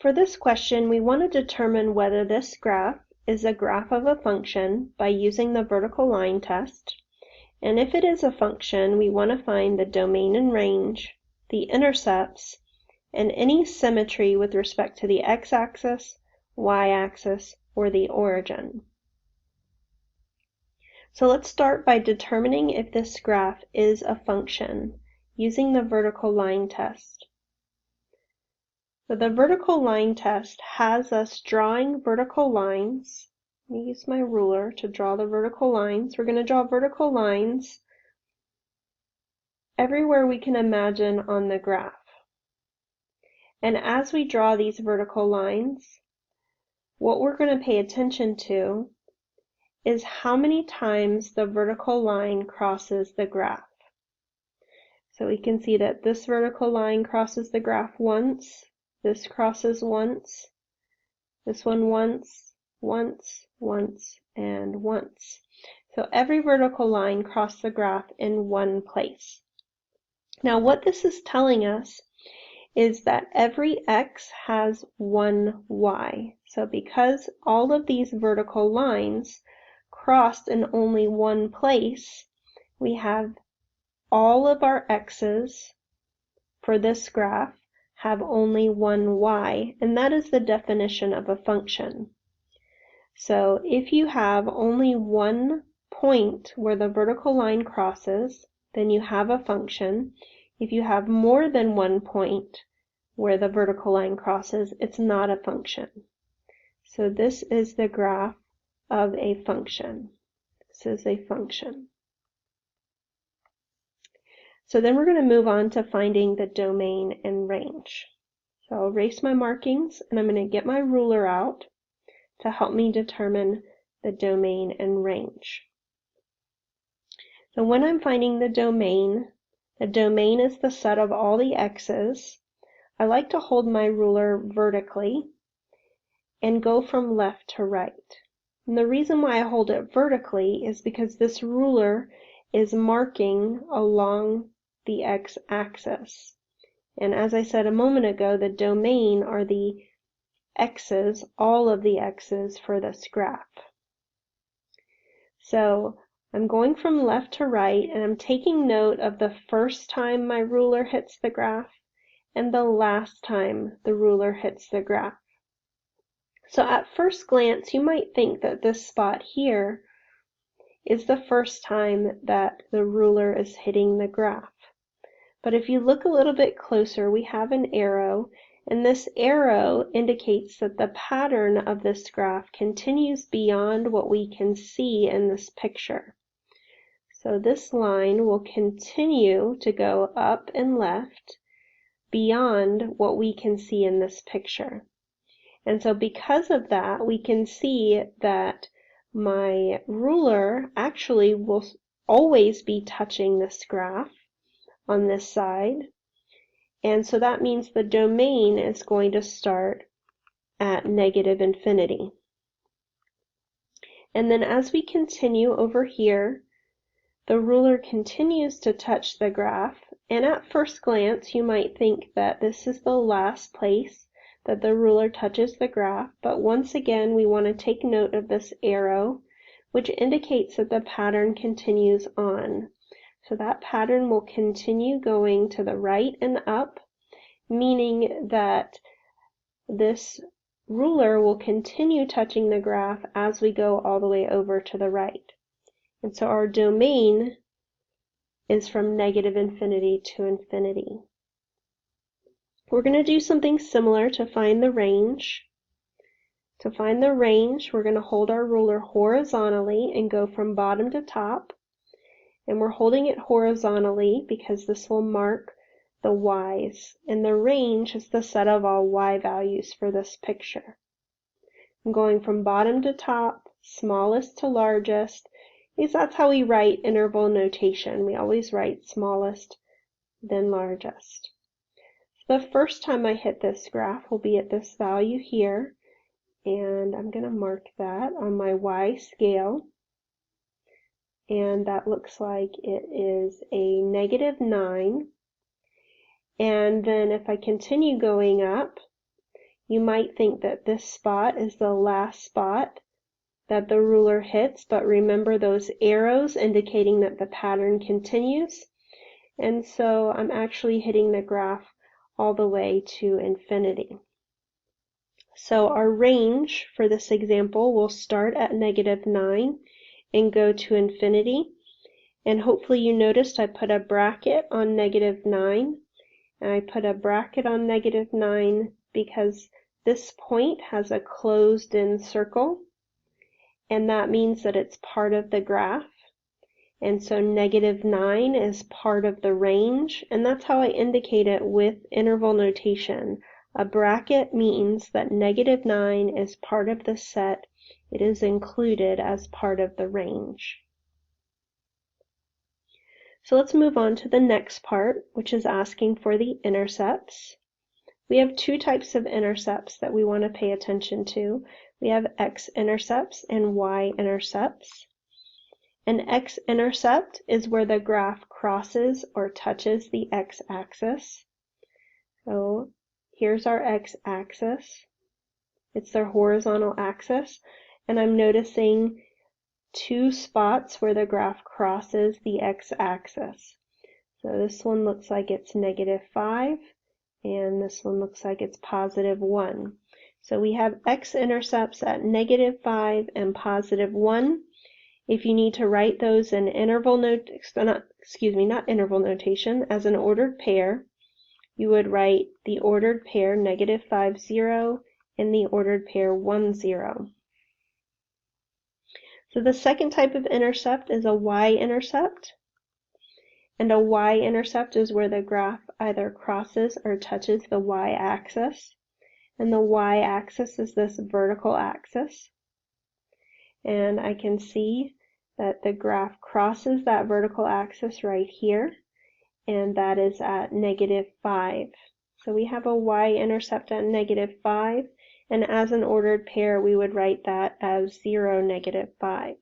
For this question, we want to determine whether this graph is a graph of a function by using the vertical line test. And if it is a function, we want to find the domain and range, the intercepts, and any symmetry with respect to the x-axis, y-axis, or the origin. So let's start by determining if this graph is a function using the vertical line test. So the vertical line test has us drawing vertical lines. Let me use my ruler to draw the vertical lines. We're going to draw vertical lines everywhere we can imagine on the graph. And as we draw these vertical lines, what we're going to pay attention to is how many times the vertical line crosses the graph. So we can see that this vertical line crosses the graph once, this crosses once, this one once, and once. So every vertical line crossed the graph in one place. Now what this is telling us is that every x has one y. So because all of these vertical lines crossed in only one place, we have all of our x's for this graph have only one y, and that is the definition of a function. So if you have only one point where the vertical line crosses, then you have a function. If you have more than one point where the vertical line crosses, it's not a function. So this is the graph of a function. This is a function. So then we're going to move on to finding the domain and range. So I'll erase my markings and I'm going to get my ruler out to help me determine the domain and range. So when I'm finding the domain is the set of all the x's. I like to hold my ruler vertically and go from left to right. And the reason why I hold it vertically is because this ruler is marking along the x-axis. And as I said a moment ago, the domain are the x's, all of the x's for this graph. So I'm going from left to right, and I'm taking note of the first time my ruler hits the graph and the last time the ruler hits the graph. So at first glance, you might think that this spot here is the first time that the ruler is hitting the graph. But if you look a little bit closer, we have an arrow, and this arrow indicates that the pattern of this graph continues beyond what we can see in this picture. So this line will continue to go up and left beyond what we can see in this picture. And so because of that, we can see that my ruler actually will always be touching this graph on this side. And so that means the domain is going to start at -infinity. And then as we continue over here, the ruler continues to touch the graph. And at first glance, you might think that this is the last place that the ruler touches the graph. But once again, we want to take note of this arrow, which indicates that the pattern continues on. So that pattern will continue going to the right and up, meaning that this ruler will continue touching the graph as we go all the way over to the right. And so our domain is from -infinity to infinity. We're going to do something similar to find the range. To find the range, we're going to hold our ruler horizontally and go from bottom to top. And we're holding it horizontally because this will mark the y's. And the range is the set of all y values for this picture. I'm going from bottom to top, smallest to largest, because that's how we write interval notation. We always write smallest, then largest. So the first time I hit this graph will be at this value here, and I'm going to mark that on my y scale. And that looks like it is a -9. And then if I continue going up, You might think that this spot is the last spot that the ruler hits, but remember those arrows indicating that the pattern continues. And so I'm actually hitting the graph all the way to infinity. So our range for this example will start at -9 and go to infinity. And hopefully you noticed I put a bracket on -9, and I put a bracket on -9 because this point has a closed-in circle, and that means that it's part of the graph. And so -9 is part of the range, and that's how I indicate it with interval notation. A bracket means that -9 is part of the set. It is included as part of the range. So let's move on to the next part, which is asking for the intercepts. We have two types of intercepts that we want to pay attention to. We have X-intercepts and Y-intercepts. An X-intercept is where the graph crosses or touches the x-axis. So here's our x-axis. It's their horizontal axis, and I'm noticing two spots where the graph crosses the x-axis. So this one looks like it's -5, and this one looks like it's +1. So we have x-intercepts at -5 and +1. If you need to write those in interval not interval notation, as an ordered pair, you would write the ordered pair -5, 0, and the ordered pair 1, 0. So the second type of intercept is a y-intercept. And a y-intercept is where the graph either crosses or touches the y-axis. And the y-axis is this vertical axis. And I can see that the graph crosses that vertical axis right here, and that is at -5. So we have a y-intercept at -5, and as an ordered pair, we would write that as 0, -5.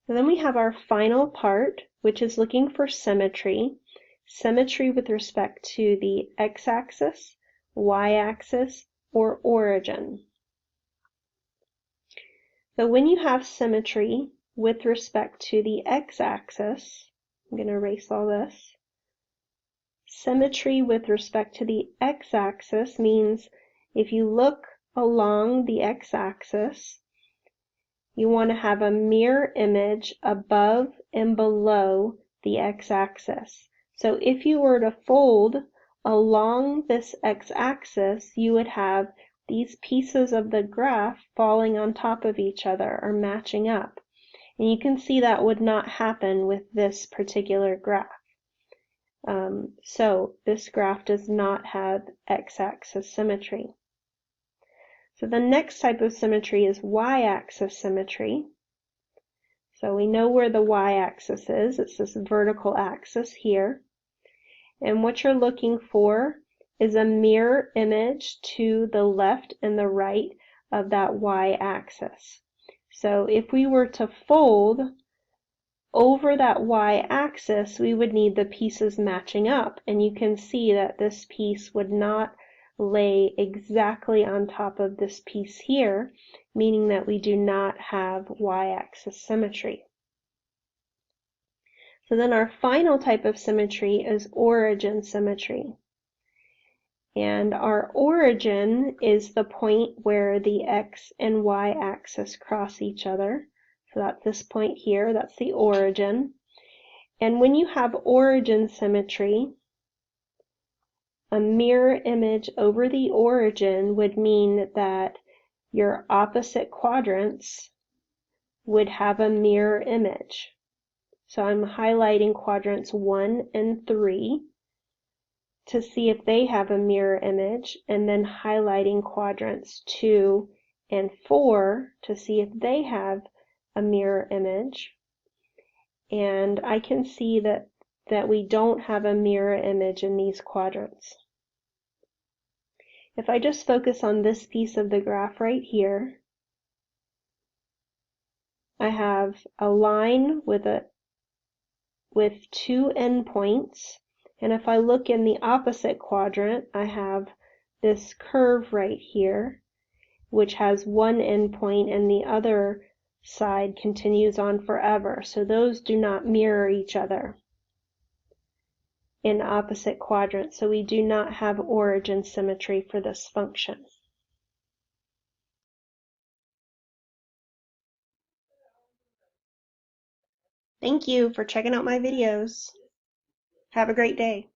And then we have our final part, which is looking for symmetry. Symmetry with respect to the x-axis, y-axis, or origin. So when you have symmetry with respect to the x-axis, I'm going to erase all this. Symmetry with respect to the x-axis means if you look along the x-axis, you want to have a mirror image above and below the x-axis. So if you were to fold along this x-axis, you would have these pieces of the graph falling on top of each other or matching up. And you can see that would not happen with this particular graph. So this graph does not have x-axis symmetry. So the next type of symmetry is y-axis symmetry. So we know where the y-axis is. It's this vertical axis here. And what you're looking for is a mirror image to the left and the right of that y-axis. So if we were to fold over that y-axis, we would need the pieces matching up. And you can see that this piece would not lay exactly on top of this piece here, meaning that we do not have y-axis symmetry. So then our final type of symmetry is origin symmetry. And our origin is the point where the x and y axis cross each other. So that's this point here, that's the origin. And when you have origin symmetry, a mirror image over the origin would mean that your opposite quadrants would have a mirror image. So I'm highlighting quadrants 1 and 3 to see if they have a mirror image, and then highlighting quadrants 2 and 4 to see if they have a mirror image. And I can see that we don't have a mirror image in these quadrants. If I just focus on this piece of the graph right here, I have a line with two endpoints, and if I look in the opposite quadrant, I have this curve right here, which has one endpoint and the other side continues on forever. So those do not mirror each other in opposite quadrants. So we do not have origin symmetry for this function. Thank you for checking out my videos. Have a great day.